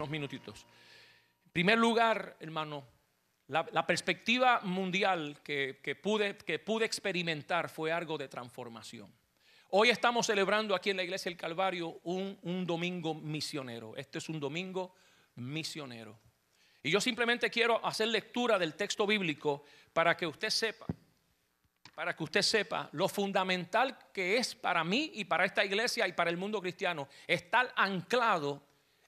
unos minutitos. En primer lugar, hermano, la perspectiva mundial que pude experimentar fue algo de transformación. Hoy estamos celebrando aquí en la Iglesia del Calvario un domingo misionero. Este es un domingo misionero. Y yo simplemente quiero hacer lectura del texto bíblico para que usted sepa lo fundamental que es para mí y para esta iglesia y para el mundo cristiano estar anclado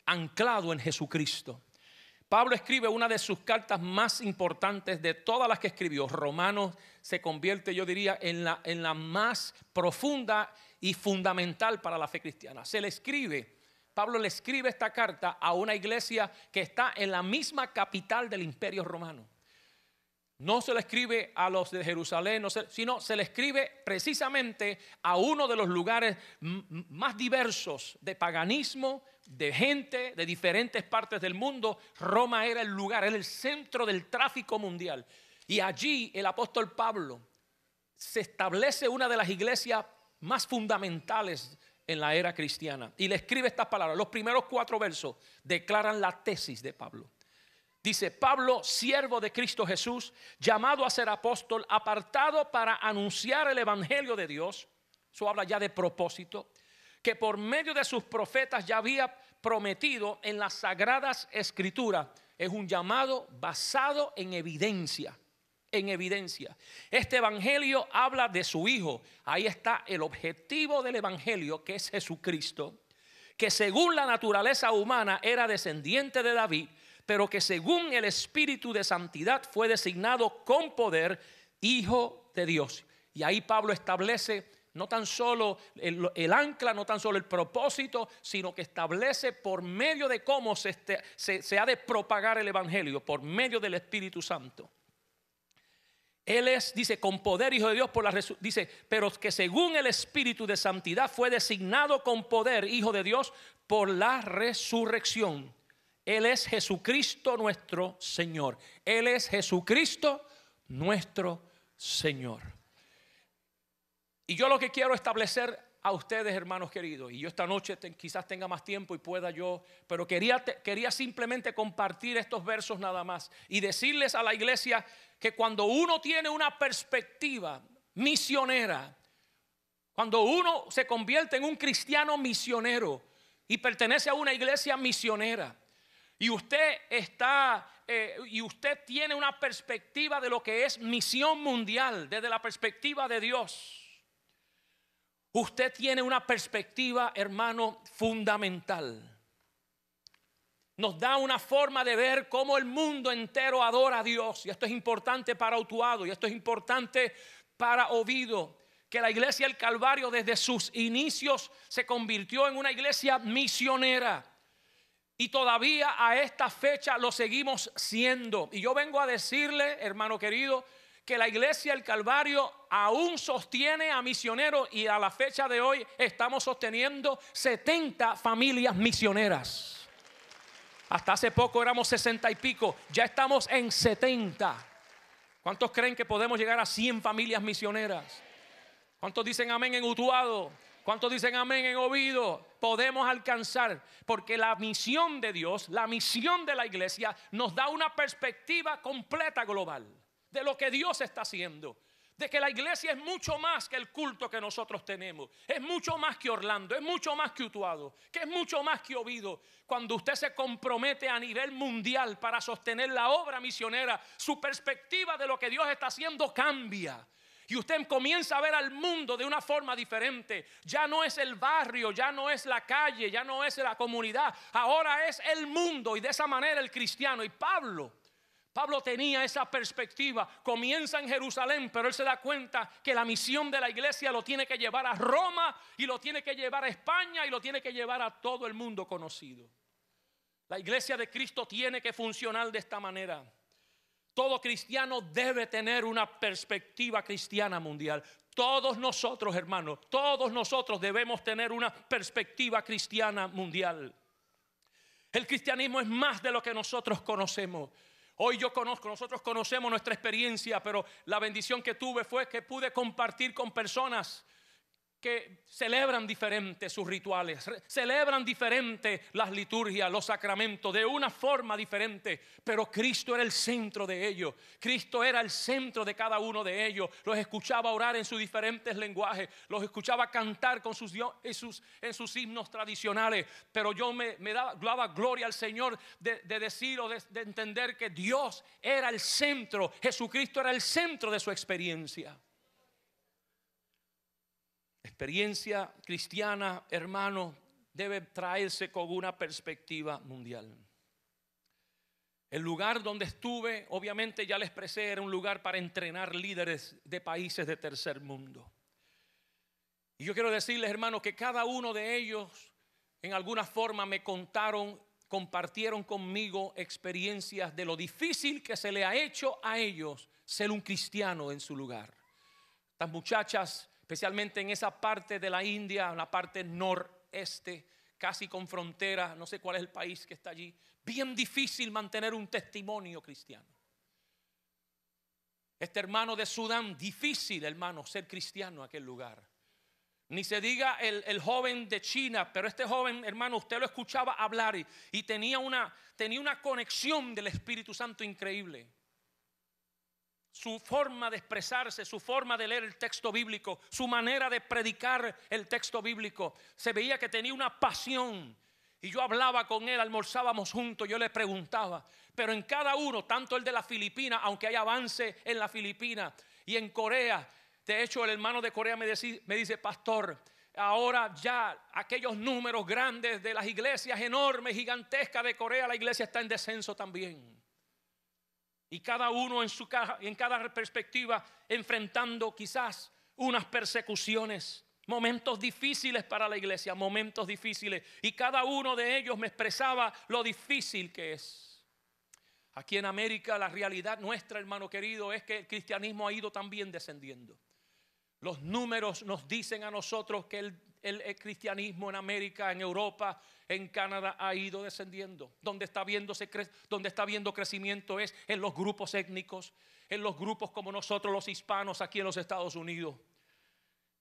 en Jesucristo. Pablo escribe una de sus cartas más importantes de todas las que escribió. Romanos se convierte, yo diría, en la más profunda y fundamental para la fe cristiana. Pablo le escribe esta carta a una iglesia que está en la misma capital del Imperio Romano. No se le escribe a los de Jerusalén, sino se le escribe precisamente a uno de los lugares más diversos de paganismo, de gente de diferentes partes del mundo. Roma era el lugar, era el centro del tráfico mundial. Y allí el apóstol Pablo se establece una de las iglesias más fundamentales en la era cristiana. Y le escribe estas palabras. Los primeros 4 versos declaran la tesis de Pablo. Dice: Pablo, siervo de Cristo Jesús, llamado a ser apóstol, apartado para anunciar el evangelio de Dios. Eso habla ya de propósito, que por medio de sus profetas ya había prometido en las sagradas escrituras. Es un llamado basado en evidencia. Este evangelio habla de su Hijo. Ahí está el objetivo del evangelio, que es Jesucristo, que según la naturaleza humana era descendiente de David, pero que según el Espíritu de santidad fue designado con poder Hijo de Dios. Y ahí Pablo establece no tan solo el ancla, no tan solo el propósito, sino que establece por medio de cómo se ha de propagar el evangelio, por medio del Espíritu Santo. Él es, dice, con poder Hijo de Dios dice, pero que según el Espíritu de santidad fue designado con poder Hijo de Dios por la resurrección. Él es Jesucristo nuestro Señor. Él es Jesucristo nuestro Señor. Y yo lo que quiero establecer a ustedes, hermanos queridos, y yo esta noche quizás tenga más tiempo y pueda yo, pero quería simplemente compartir estos versos nada más y decirles a la iglesia que cuando uno tiene una perspectiva misionera, cuando uno se convierte en un cristiano misionero y pertenece a una iglesia misionera, y usted tiene una perspectiva de lo que es misión mundial desde la perspectiva de Dios. Usted tiene una perspectiva, hermano, fundamental. Nos da una forma de ver cómo el mundo entero adora a Dios. Y esto es importante para Utuado, y esto es importante para Oviedo, que la iglesia del Calvario desde sus inicios se convirtió en una iglesia misionera. Y todavía a esta fecha lo seguimos siendo. Y yo vengo a decirle, hermano querido, que la iglesia del Calvario aún sostiene a misioneros, y a la fecha de hoy estamos sosteniendo 70 familias misioneras. Hasta hace poco éramos 60 y pico, ya estamos en 70. ¿Cuántos creen que podemos llegar a 100 familias misioneras? ¿Cuántos dicen amén en Utuado? ¿Cuántos dicen amén en Oviedo? Podemos alcanzar, porque la misión de Dios, la misión de la iglesia nos da una perspectiva completa global de lo que Dios está haciendo, de que la iglesia es mucho más que el culto que nosotros tenemos, es mucho más que Orlando, es mucho más que Utuado, que es mucho más que Oviedo. Cuando usted se compromete a nivel mundial para sostener la obra misionera, su perspectiva de lo que Dios está haciendo cambia. Y usted comienza a ver al mundo de una forma diferente. Ya no es el barrio, ya no es la calle, ya no es la comunidad. Ahora es el mundo, y de esa manera el cristiano. Y Pablo tenía esa perspectiva. Comienza en Jerusalén, pero él se da cuenta que la misión de la iglesia lo tiene que llevar a Roma, y lo tiene que llevar a España, y lo tiene que llevar a todo el mundo conocido. La iglesia de Cristo tiene que funcionar de esta manera. Todo cristiano debe tener una perspectiva cristiana mundial. Todos nosotros, hermanos, todos nosotros debemos tener una perspectiva cristiana mundial. El cristianismo es más de lo que nosotros conocemos. Hoy nosotros conocemos nuestra experiencia, pero la bendición que tuve fue que pude compartir con personas que celebran diferente sus rituales, celebran diferente las liturgias, los sacramentos, de una forma diferente, pero Cristo era el centro de ellos. Cristo era el centro de cada uno de ellos. Los escuchaba orar en sus diferentes lenguajes, los escuchaba cantar con en sus himnos tradicionales, pero yo me daba gloria al Señor de decir o de entender que Dios era el centro, Jesucristo era el centro de su experiencia. Experiencia cristiana, hermano, debe traerse con una perspectiva mundial. El lugar donde estuve, obviamente ya les expresé, era un lugar para entrenar líderes de países de tercer mundo. Y yo quiero decirles, hermanos, que cada uno de ellos en alguna forma me contaron, compartieron conmigo experiencias de lo difícil que se le ha hecho a ellos ser un cristiano en su lugar. Estas muchachas, especialmente en esa parte de la India, en la parte noreste, casi con frontera, no sé cuál es el país que está allí, bien difícil mantener un testimonio cristiano. Este hermano de Sudán, difícil, hermano, ser cristiano en aquel lugar. Ni se diga el joven de China, pero este joven, hermano, usted lo escuchaba hablar y tenía una conexión del Espíritu Santo increíble. Su forma de expresarse, su forma de leer el texto bíblico, su manera de predicar el texto bíblico, se veía que tenía una pasión. Y yo hablaba con él, almorzábamos juntos, yo le preguntaba. Pero en cada uno, tanto el de la Filipina, aunque hay avance en la Filipina y en Corea. De hecho, el hermano de Corea me dice, pastor, ahora ya aquellos números grandes de las iglesias enormes, gigantescas de Corea, la iglesia está en descenso también. Y cada uno en cada perspectiva enfrentando quizás unas persecuciones, momentos difíciles para la iglesia, momentos difíciles. Y cada uno de ellos me expresaba lo difícil que es. Aquí en América la realidad nuestra, hermano querido, es que el cristianismo ha ido también descendiendo. Los números nos dicen a nosotros que el cristianismo en América, en Europa, en Canadá ha ido descendiendo. Donde está habiendo crecimiento es en los grupos étnicos, en los grupos como nosotros los hispanos aquí en los Estados Unidos.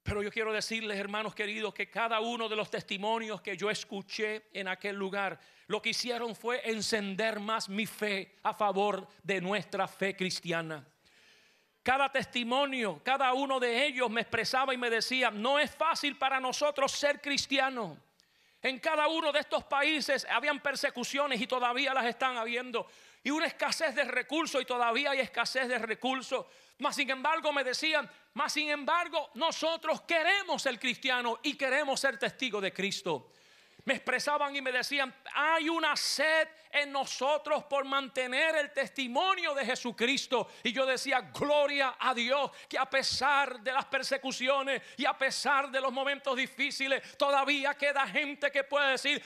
Pero yo quiero decirles, hermanos queridos, que cada uno de los testimonios que yo escuché en aquel lugar, lo que hicieron fue encender más mi fe a favor de nuestra fe cristiana. Cada testimonio, cada uno de ellos me expresaba y me decía, no es fácil para nosotros ser cristianos. En cada uno de estos países habían persecuciones y todavía las están habiendo. Y una escasez de recursos y todavía hay escasez de recursos. Mas sin embargo me decían, nosotros queremos ser cristianos y queremos ser testigos de Cristo. Me expresaban y me decían, hay una sed en nosotros por mantener el testimonio de Jesucristo. Y yo decía, gloria a Dios, que a pesar de las persecuciones y a pesar de los momentos difíciles, todavía queda gente que puede decir,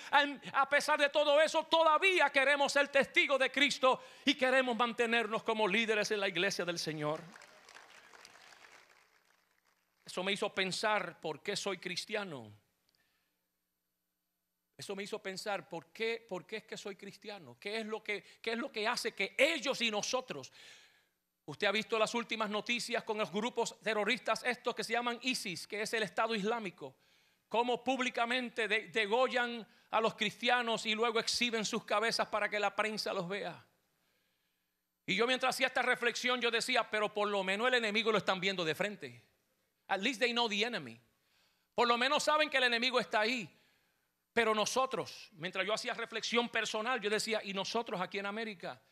a pesar de todo eso, todavía queremos ser testigos de Cristo y queremos mantenernos como líderes en la iglesia del Señor. Eso me hizo pensar, ¿por qué soy cristiano? Eso me hizo pensar, ¿por qué es que soy cristiano? ¿Qué es lo que hace que ellos y nosotros? Usted ha visto las últimas noticias con los grupos terroristas estos que se llaman ISIS, que es el Estado Islámico. Cómo públicamente degollan a los cristianos y luego exhiben sus cabezas para que la prensa los vea. Y yo mientras hacía esta reflexión yo decía, pero por lo menos el enemigo lo están viendo de frente. At least they know the enemy. Por lo menos saben que el enemigo está ahí. Pero nosotros, mientras yo hacía reflexión personal, yo decía, y nosotros aquí en América,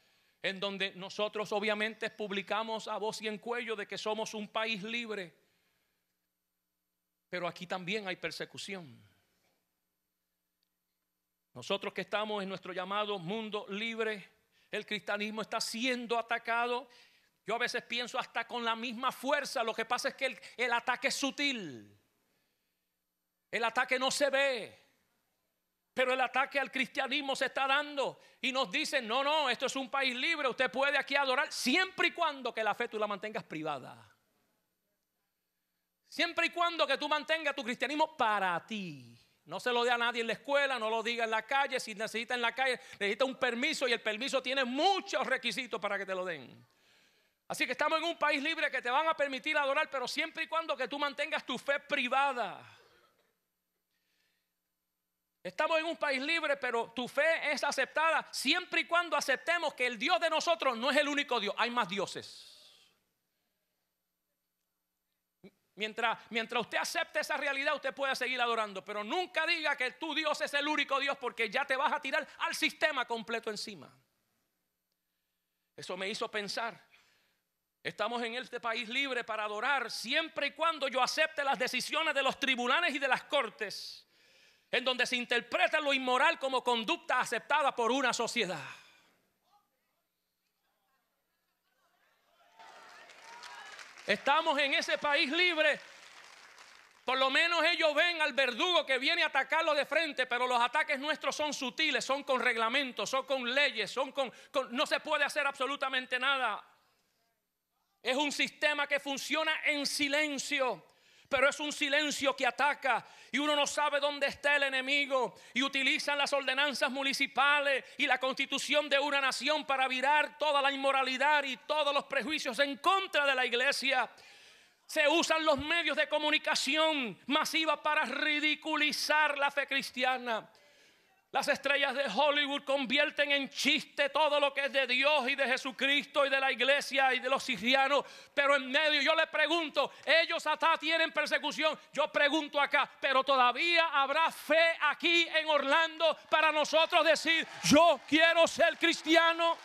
en donde nosotros obviamente publicamos a voz y en cuello de que somos un país libre, pero aquí también hay persecución. Nosotros que estamos en nuestro llamado mundo libre, el cristianismo está siendo atacado. Yo a veces pienso hasta con la misma fuerza. Lo que pasa es que el ataque es sutil. El ataque no se ve. Pero el ataque al cristianismo se está dando y nos dicen, no, esto es un país libre, usted puede aquí adorar siempre y cuando que la fe tú la mantengas privada. Siempre y cuando que tú mantengas tu cristianismo para ti. No se lo dé a nadie en la escuela, no lo diga en la calle. Si necesita en la calle, necesita un permiso y el permiso tiene muchos requisitos para que te lo den. Así que estamos en un país libre que te van a permitir adorar, pero siempre y cuando que tú mantengas tu fe privada. Estamos en un país libre, pero tu fe es aceptada siempre y cuando aceptemos que el Dios de nosotros no es el único Dios. Hay más dioses. Mientras usted acepte esa realidad, usted puede seguir adorando. Pero nunca diga que tu Dios es el único Dios, porque ya te vas a tirar al sistema completo encima. Eso me hizo pensar. Estamos en este país libre para adorar siempre y cuando yo acepte las decisiones de los tribunales y de las cortes, en donde se interpreta lo inmoral como conducta aceptada por una sociedad. Estamos en ese país libre. Por lo menos ellos ven al verdugo que viene a atacarlo de frente, pero los ataques nuestros son sutiles, son con reglamentos, son con leyes, no se puede hacer absolutamente nada. Es un sistema que funciona en silencio, pero es un silencio que ataca y uno no sabe dónde está el enemigo, y utilizan las ordenanzas municipales y la constitución de una nación para virar toda la inmoralidad y todos los prejuicios en contra de la iglesia. Se usan los medios de comunicación masiva para ridiculizar la fe cristiana. Las estrellas de Hollywood convierten en chiste todo lo que es de Dios y de Jesucristo y de la iglesia y de los cristianos. Pero en medio yo le pregunto, ellos hasta tienen persecución. Yo pregunto acá, pero todavía habrá fe aquí en Orlando para nosotros decir, yo quiero ser cristiano.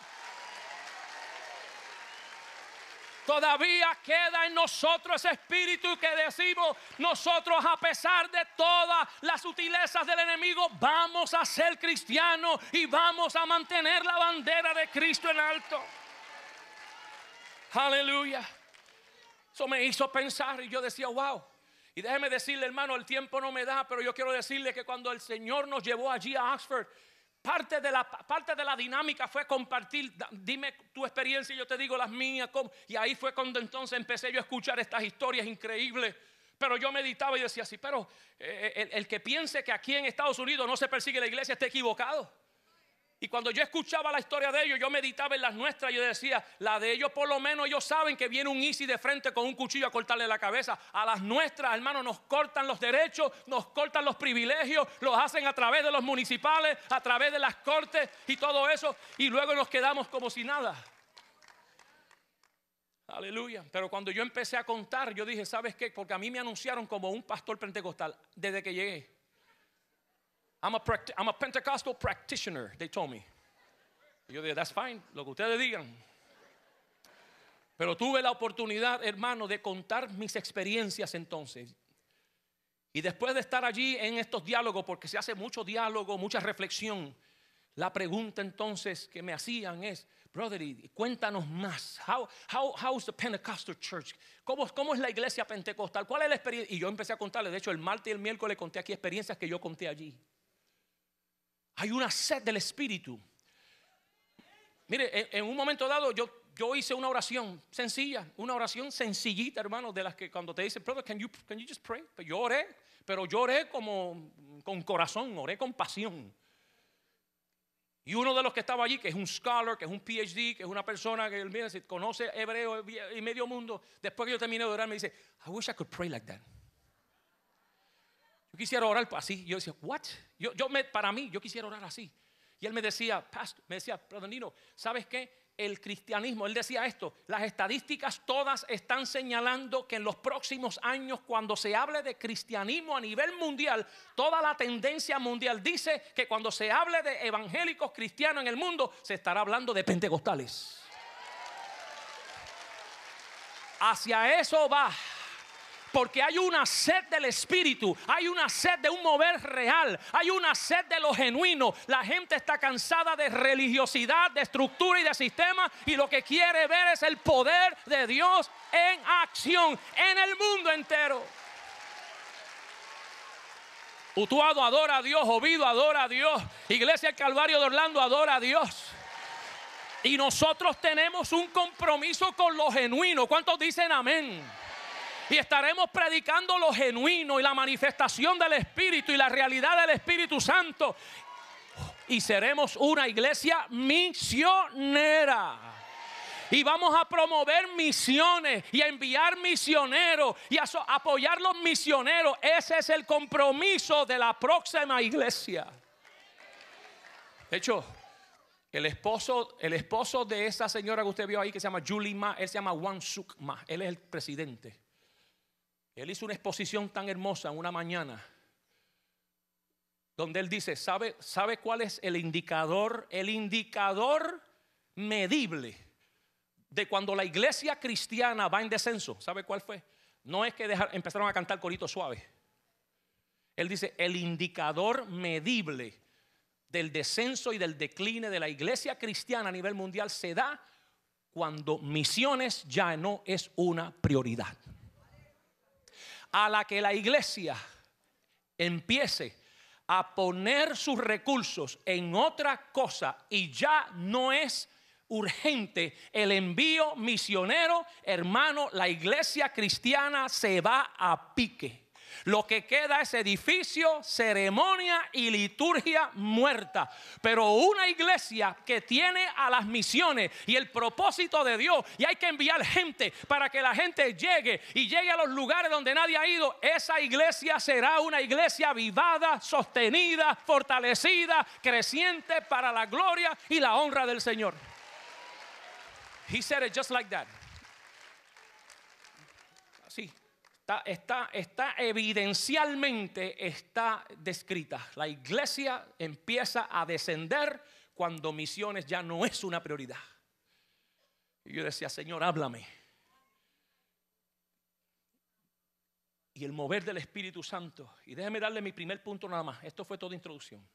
Todavía queda en nosotros ese espíritu que decimos, nosotros a pesar de todas las sutilezas del enemigo, vamos a ser cristianos y vamos a mantener la bandera de Cristo en alto. Aleluya. Eso me hizo pensar y yo decía, wow. Y déjeme decirle, hermano, el tiempo no me da, pero yo quiero decirle que cuando el Señor nos llevó allí a Oxford, parte de la dinámica fue compartir. Dime tu experiencia y yo te digo las mías. Y ahí fue cuando entonces empecé yo a escuchar estas historias increíbles. Pero yo meditaba y decía así, pero el que piense que aquí en Estados Unidos no se persigue la iglesia está equivocado. Y cuando yo escuchaba la historia de ellos, yo meditaba en las nuestras. Yo decía, la de ellos por lo menos ellos saben que viene un ISIS de frente con un cuchillo a cortarle la cabeza. A las nuestras, hermanos, nos cortan los derechos, nos cortan los privilegios, los hacen a través de los municipales, a través de las cortes y todo eso. Y luego nos quedamos como si nada. Aleluya. Pero cuando yo empecé a contar, yo dije, ¿sabes qué? Porque a mí me anunciaron como un pastor pentecostal desde que llegué. I'm a Pentecostal practitioner, they told me. Y yo dije, that's fine, lo que ustedes digan. Pero tuve la oportunidad, hermano, de contar mis experiencias entonces. Y después de estar allí en estos diálogos, porque se hace mucho diálogo, mucha reflexión, la pregunta entonces que me hacían es, brother, cuéntanos más. How is the Pentecostal church? ¿Cómo es la iglesia pentecostal? ¿Cuál es la experiencia? Y yo empecé a contarle, de hecho el martes y el miércoles conté aquí experiencias que yo conté allí. Hay una sed del Espíritu. Mire, en un momento dado yo hice una oración sencilla, una oración sencillita, hermano, de las que cuando te dicen, brother, can you just pray? Pero yo oré como con corazón, oré con pasión. Y uno de los que estaba allí, que es un scholar, que es un PhD, que es una persona que mira, si conoce hebreo y medio mundo, después que yo terminé de orar, me dice, I wish I could pray like that. Yo quisiera orar así. Yo decía, what? Para mí, yo quisiera orar así. Y él me decía, pastor, brother Nino, ¿sabes qué? El cristianismo, él decía esto, las estadísticas todas están señalando que en los próximos años, cuando se hable de cristianismo a nivel mundial, toda la tendencia mundial dice que cuando se hable de evangélicos cristianos en el mundo, se estará hablando de pentecostales. Hacia eso va. Porque hay una sed del Espíritu, hay una sed de un mover real, hay una sed de lo genuino. La gente está cansada de religiosidad, de estructura y de sistema, y lo que quiere ver es el poder de Dios en acción en el mundo entero. Utuado adora a Dios, Ovido adora a Dios, Iglesia del Calvario de Orlando adora a Dios. Y nosotros tenemos un compromiso con lo genuino. ¿Cuántos dicen amén? Y estaremos predicando lo genuino y la manifestación del Espíritu y la realidad del Espíritu Santo. Y seremos una iglesia misionera. Y vamos a promover misiones y a enviar misioneros y a apoyar los misioneros. Ese es el compromiso de la próxima iglesia. De hecho, el esposo de esa señora que usted vio ahí, que se llama Julie Ma, él se llama Wang Suk Ma. Él es el presidente. Él hizo una exposición tan hermosa en una mañana, donde él dice, ¿sabe cuál es el indicador? El indicador medible de cuando la iglesia cristiana va en descenso. ¿Sabe cuál fue? No es que empezaron a cantar coritos suaves. Él dice, el indicador medible del descenso y del decline de la iglesia cristiana a nivel mundial se da cuando misiones ya no es una prioridad. A la que la iglesia empiece a poner sus recursos en otra cosa y ya no es urgente el envío misionero, hermano, la iglesia cristiana se va a pique. Lo que queda es edificio, ceremonia y liturgia muerta. Pero una iglesia que tiene a las misiones y el propósito de Dios, y hay que enviar gente para que la gente llegue y llegue a los lugares donde nadie ha ido, esa iglesia será una iglesia avivada, sostenida, fortalecida, creciente para la gloria y la honra del Señor. He said it just like that. Así. Está evidencialmente está descrita. La iglesia empieza a descender cuando misiones ya no es una prioridad. Y yo decía, Señor, háblame. Y el mover del Espíritu Santo. Y déjeme darle mi primer punto nada más. Esto fue toda introducción.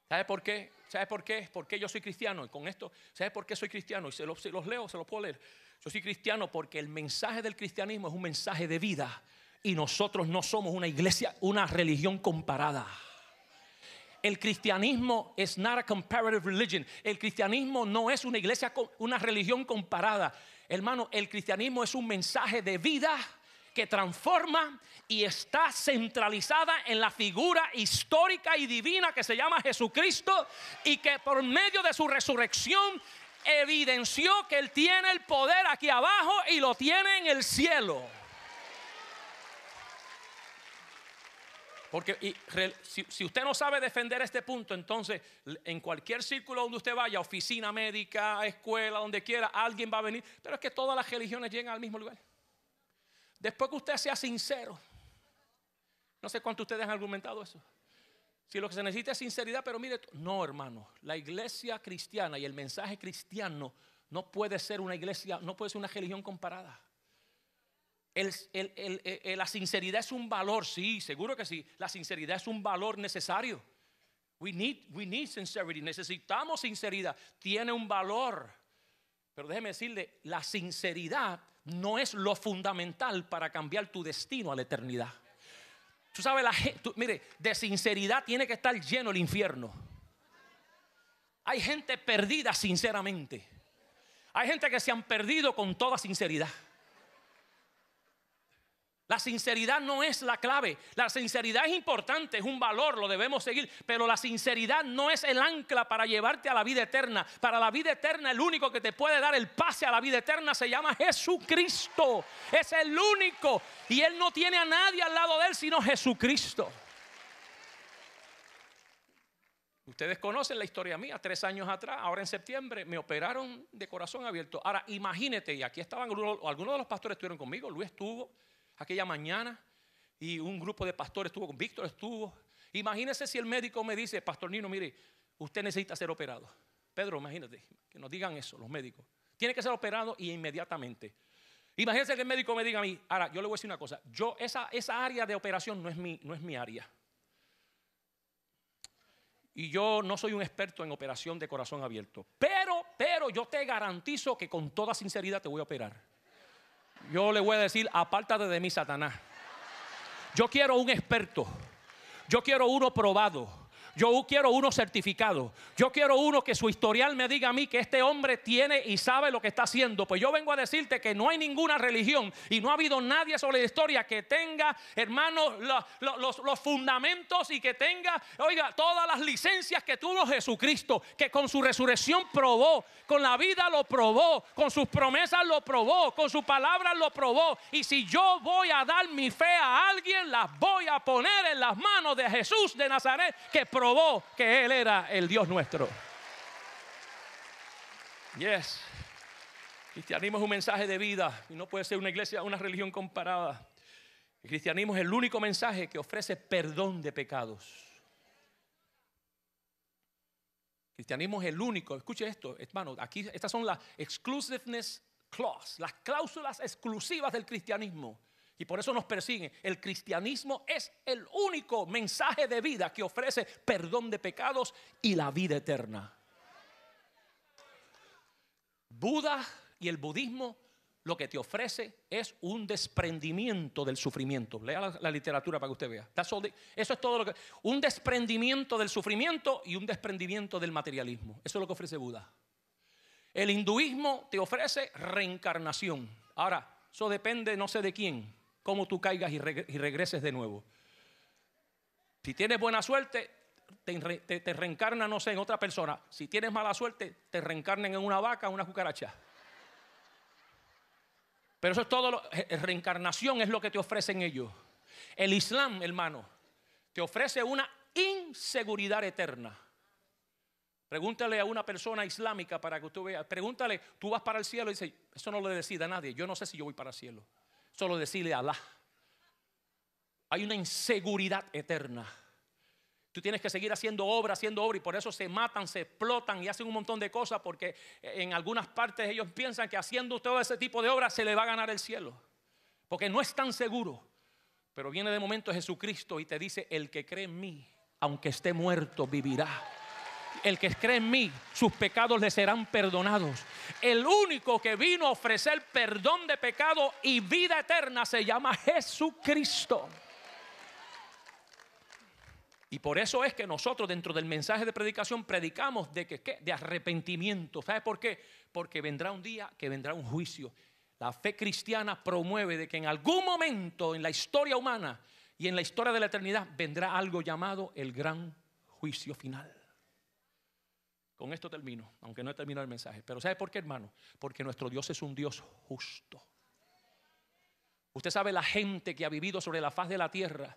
¿Sabe por qué? ¿Sabe por qué? Porque yo soy cristiano. Y con esto, ¿sabe por qué soy cristiano? Y se los leo, se los puedo leer. Yo soy cristiano porque el mensaje del cristianismo es un mensaje de vida. Y nosotros no somos una iglesia, una religión comparada. El cristianismo es not a comparative religion. El cristianismo no es una iglesia, una religión comparada. Hermano, el cristianismo es un mensaje de vida que transforma y está centralizada en la figura histórica y divina que se llama Jesucristo, y que por medio de su resurrección evidenció que Él tiene el poder aquí abajo y lo tiene en el cielo. Porque si usted no sabe defender este punto, entonces en cualquier círculo donde usted vaya, oficina médica, escuela, donde quiera, alguien va a venir. Pero es que todas las religiones llegan al mismo lugar. Después que usted sea sincero. No sé cuánto ustedes han argumentado eso. Si lo que se necesita es sinceridad, pero mire, no, hermano, la iglesia cristiana y el mensaje cristiano no puede ser una iglesia, no puede ser una religión comparada. La sinceridad es un valor, sí, seguro que sí. La sinceridad es un valor necesario. We need sincerity. Necesitamos sinceridad. Tiene un valor. Pero déjeme decirle, la sinceridad no es lo fundamental para cambiar tu destino a la eternidad. Tú sabes, mire, de sinceridad tiene que estar lleno el infierno. Hay gente perdida sinceramente. Hay gente que se han perdido con toda sinceridad. La sinceridad no es la clave. La sinceridad es importante, es un valor, lo debemos seguir. Pero la sinceridad no es el ancla para llevarte a la vida eterna. Para la vida eterna, el único que te puede dar el pase a la vida eterna se llama Jesucristo. Es el único. Y Él no tiene a nadie al lado de Él sino Jesucristo. Ustedes conocen la historia mía. 3 años atrás, ahora en septiembre, me operaron de corazón abierto. Ahora imagínate, y aquí estaban algunos de los pastores estuvieron conmigo. Luis estuvo aquella mañana y un grupo de pastores estuvo, con Víctor estuvo. Imagínese si el médico me dice, Pastor Nino, mire, usted necesita ser operado. Pedro, imagínate, que nos digan eso los médicos. Tiene que ser operado y inmediatamente. Imagínese que el médico me diga a mí, ahora yo le voy a decir una cosa, esa área de operación no es mi área. Y yo no soy un experto en operación de corazón abierto. Pero yo te garantizo que con toda sinceridad te voy a operar. Yo le voy a decir, apártate de mí, Satanás. Yo quiero un experto. Yo quiero uno probado. Yo quiero uno certificado. Yo quiero uno que su historial me diga a mí que este hombre tiene y sabe lo que está haciendo. Pues yo vengo a decirte que no hay ninguna religión y no ha habido nadie sobre la historia que tenga, hermanos, los fundamentos y que tenga, oiga, todas las licencias que tuvo Jesucristo, que con su resurrección probó, con la vida lo probó, con sus promesas lo probó, con su palabra lo probó. Y si yo voy a dar mi fe a alguien, las voy a poner en las manos de Jesús de Nazaret, que probó que Él era el Dios nuestro. Yes. Cristianismo es un mensaje de vida y no puede ser una iglesia, una religión comparada. El cristianismo es el único mensaje que ofrece perdón de pecados. El cristianismo es el único, escuche esto, hermano, aquí estas son las exclusiveness clause, las cláusulas exclusivas del cristianismo. Y por eso nos persiguen. El cristianismo es el único mensaje de vida que ofrece perdón de pecados y la vida eterna. Buda y el budismo lo que te ofrece es un desprendimiento del sufrimiento. Lea la literatura para que usted vea. Eso es todo lo que... Un desprendimiento del sufrimiento y un desprendimiento del materialismo. Eso es lo que ofrece Buda. El hinduismo te ofrece reencarnación. Ahora, eso depende no sé de quién. Cómo tú caigas y regreses de nuevo. Si tienes buena suerte, te reencarna, no sé, en otra persona. Si tienes mala suerte, te reencarnan en una vaca o una cucaracha. Pero eso es todo. Reencarnación es lo que te ofrecen ellos. El Islam, hermano, te ofrece una inseguridad eterna. Pregúntale a una persona islámica para que tú veas. Pregúntale, tú vas para el cielo y dice, eso no lo decide a nadie. Yo no sé si yo voy para el cielo. Solo decirle a Alá. Hay una inseguridad eterna. Tú tienes que seguir haciendo obra y por eso se matan, se explotan y hacen un montón de cosas, porque en algunas partes ellos piensan que haciendo todo ese tipo de obras se le va a ganar el cielo, porque no es tan seguro. Pero viene de momento Jesucristo y te dice, el que cree en mí, aunque esté muerto, vivirá. El que cree en mí, sus pecados le serán perdonados. El único que vino a ofrecer perdón de pecado y vida eterna se llama Jesucristo. Y por eso es que nosotros dentro del mensaje de predicación predicamos de arrepentimiento. ¿Sabe por qué? Porque vendrá un día que vendrá un juicio. La fe cristiana promueve de que en algún momento en la historia humana y en la historia de la eternidad vendrá algo llamado el gran juicio final. Con esto termino, aunque no he terminado el mensaje. Pero ¿sabe por qué, hermano? Porque nuestro Dios es un Dios justo. Usted sabe la gente que ha vivido sobre la faz de la tierra,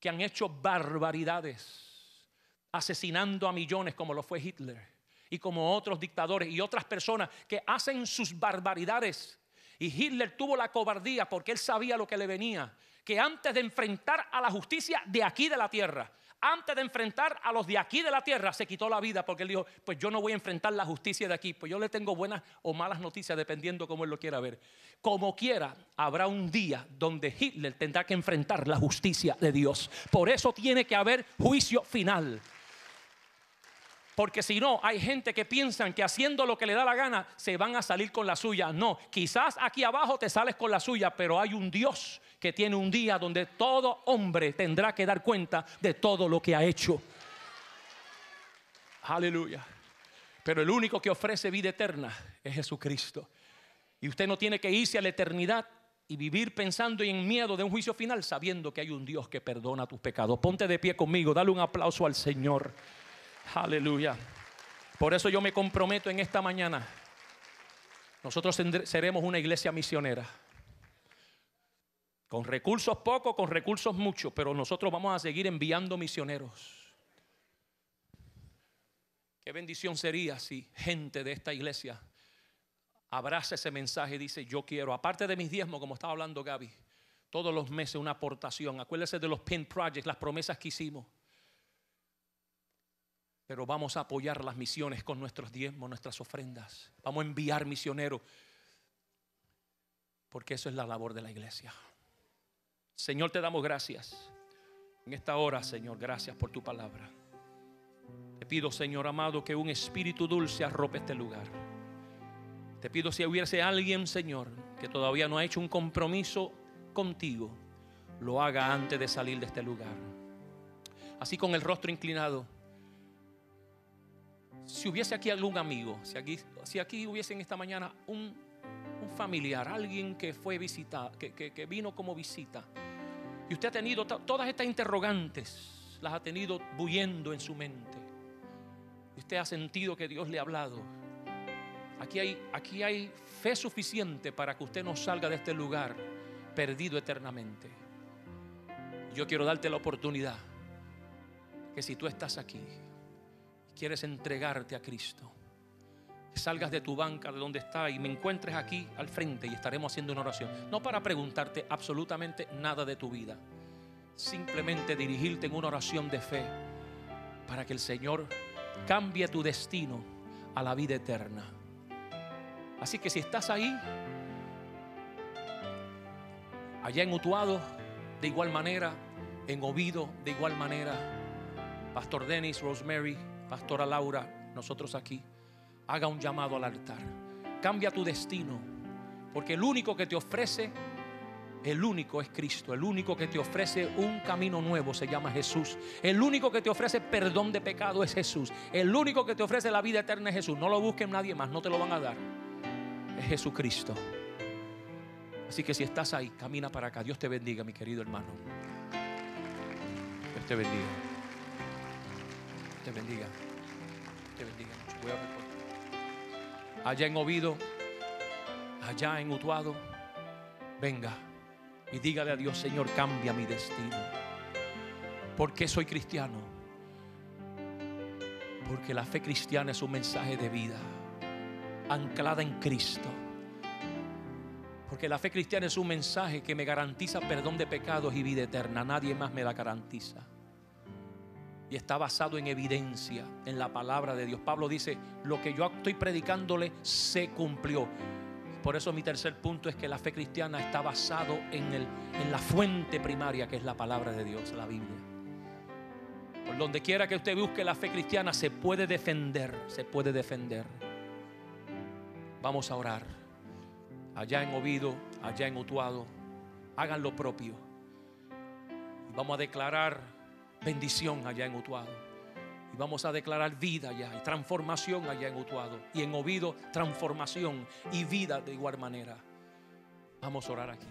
que han hecho barbaridades, asesinando a millones como lo fue Hitler y como otros dictadores y otras personas que hacen sus barbaridades. Y Hitler tuvo la cobardía porque él sabía lo que le venía, que antes de enfrentar a la justicia de aquí de la tierra, antes de enfrentar a los de aquí de la tierra, se quitó la vida porque él dijo, pues yo no voy a enfrentar la justicia de aquí, pues yo le tengo buenas o malas noticias dependiendo cómo él lo quiera ver. Como quiera, habrá un día donde Hitler tendrá que enfrentar la justicia de Dios. Por eso tiene que haber juicio final. Porque si no, hay gente que piensan que haciendo lo que le da la gana se van a salir con la suya. No, quizás aquí abajo te sales con la suya, pero hay un Dios que tiene un día donde todo hombre tendrá que dar cuenta de todo lo que ha hecho. Aleluya. Pero el único que ofrece vida eterna es Jesucristo. Y usted no tiene que irse a la eternidad y vivir pensando y en miedo de un juicio final, sabiendo que hay un Dios que perdona tus pecados. Ponte de pie conmigo, dale un aplauso al Señor. Aleluya. Por eso yo me comprometo en esta mañana. Nosotros seremos una iglesia misionera. Con recursos pocos, con recursos muchos, pero nosotros vamos a seguir enviando misioneros. Qué bendición sería si gente de esta iglesia abraza ese mensaje y dice, yo quiero, aparte de mis diezmos, como estaba hablando Gaby, todos los meses una aportación. Acuérdese de los Pen Projects, las promesas que hicimos. Pero vamos a apoyar las misiones con nuestros diezmos, nuestras ofrendas. Vamos a enviar misioneros, porque eso es la labor de la iglesia. Señor, te damos gracias en esta hora, Señor. Gracias por tu palabra. Te pido, Señor amado, que un espíritu dulce arrope este lugar. Te pido, si hubiese alguien, Señor, que todavía no ha hecho un compromiso contigo, lo haga antes de salir de este lugar. así con el rostro inclinado. Si hubiese aquí algún amigo, si aquí hubiese en esta mañana un familiar, alguien que fue visitado, que vino como visita, y usted ha tenido todas estas interrogantes, las ha tenido bulliendo en su mente, y usted ha sentido que Dios le ha hablado, aquí hay fe suficiente para que usted no salga de este lugar perdido eternamente. Yo quiero darte la oportunidad que si tú estás aquí y quieres entregarte a Cristo, que salgas de tu banca, de donde estás, y me encuentres aquí al frente y estaremos haciendo una oración. No para preguntarte absolutamente nada de tu vida, simplemente dirigirte en una oración de fe para que el Señor cambie tu destino a la vida eterna. Así que si estás ahí, allá en Utuado, de igual manera, en Oviedo, de igual manera, Pastor Dennis, Rosemary, Pastora Laura, nosotros aquí, haga un llamado al altar. Cambia tu destino, porque el único que te ofrece, el único es Cristo. El único que te ofrece un camino nuevo se llama Jesús. El único que te ofrece perdón de pecado es Jesús. El único que te ofrece la vida eterna es Jesús. No lo busques nadie más, no te lo van a dar. Es Jesucristo. Así que si estás ahí, camina para acá. Dios te bendiga, mi querido hermano. Dios te bendiga. Te bendiga. Te bendiga mucho. Voy a orar por ti. Allá en Oviedo, allá en Utuado, venga y dígale a Dios: Señor, cambia mi destino. ¿Por qué soy cristiano? Porque la fe cristiana es un mensaje de vida anclada en Cristo. Porque la fe cristiana es un mensaje que me garantiza perdón de pecados y vida eterna. Nadie más me la garantiza. Y está basado en evidencia, en la palabra de Dios. Pablo dice: lo que yo estoy predicándole se cumplió. Por eso mi tercer punto es que la fe cristiana está basado en la fuente primaria, que es la palabra de Dios, la Biblia. Por donde quiera que usted busque la fe cristiana, se puede defender, se puede defender. Vamos a orar. Allá en Oviedo, allá en Utuado, hagan lo propio. Y vamos a declarar bendición allá en Utuado. Y vamos a declarar vida allá y transformación allá en Utuado. Y en Oviedo, transformación y vida de igual manera. Vamos a orar aquí.